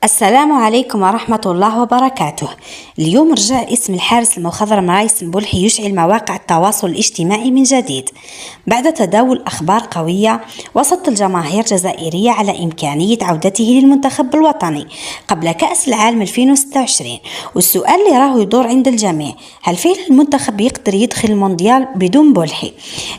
السلام عليكم ورحمة الله وبركاته. اليوم رجع اسم الحارس المخضرم رايس مبولحي يشعل مواقع التواصل الاجتماعي من جديد بعد تداول أخبار قوية وسط الجماهير الجزائرية على إمكانية عودته للمنتخب الوطني قبل كأس العالم 2026. والسؤال اللي راه يدور عند الجميع: هل فعلا المنتخب يقدر يدخل المونديال بدون بولحي؟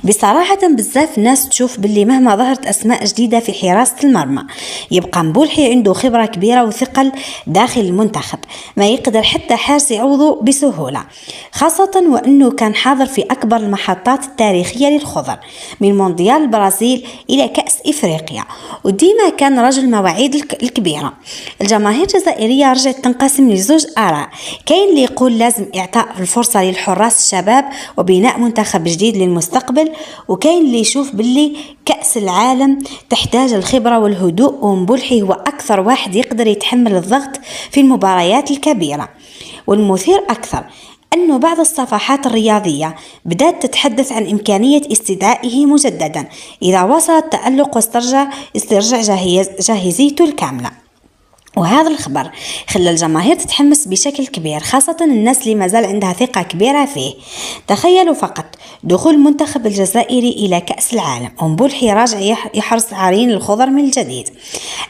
بصراحة بزاف ناس تشوف باللي مهما ظهرت أسماء جديدة في حراسة المرمى يبقى مبولحي عنده خبرة كبيرة وثقل داخل المنتخب ما يقدر حتى حارس يعوضه بسهولة، خاصة وأنه كان حاضر في أكبر المحطات التاريخية للخضر من مونديال البرازيل إلى كأس إفريقيا، وديما كان رجل مواعيد الكبيرة. الجماهير الجزائرية رجعت تنقسم لزوج آراء، كاين اللي يقول لازم إعطاء الفرصة للحراس الشباب وبناء منتخب جديد للمستقبل، وكاين اللي يشوف باللي كأس العالم تحتاج الخبرة والهدوء ومبولحي هو أكثر واحد يقدر يتحمل الضغط في المباريات الكبيرة. والمثير أكثر أنه بعض الصفحات الرياضية بدأت تتحدث عن إمكانية استدعائه مجددا إذا وصل التألق واسترجع جاهزيته الكاملة. وهذا الخبر خلى الجماهير تتحمس بشكل كبير، خاصة الناس اللي مازال عندها ثقة كبيرة فيه. تخيلوا فقط دخول المنتخب الجزائري إلى كأس العالم ومبولحي راجع يحرص عرين الخضر من الجديد.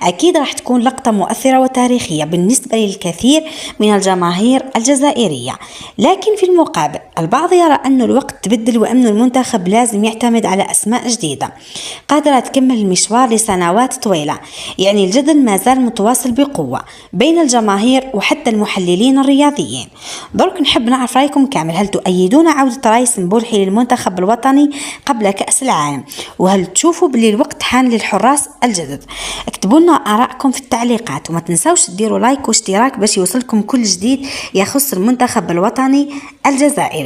أكيد راح تكون لقطة مؤثرة وتاريخية بالنسبة للكثير من الجماهير الجزائرية، لكن في المقابل البعض يرى أن الوقت تبدل وأن المنتخب لازم يعتمد على أسماء جديدة قادرة تكمل المشوار لسنوات طويلة. يعني الجدل ما زال متواصل بقوة بين الجماهير وحتى المحللين الرياضيين. درك نحب نعرف رأيكم كامل، هل تؤيدون عودة رايس مبولحي للمنتخب الوطني قبل كأس العالم؟ وهل تشوفوا باللي الوقت حان للحراس الجدد؟ اكتبوا لنا آراءكم في التعليقات، وما تنسوش تديروا لايك واشتراك باش يوصلكم كل جديد يخص المنتخب الوطني الجزائري.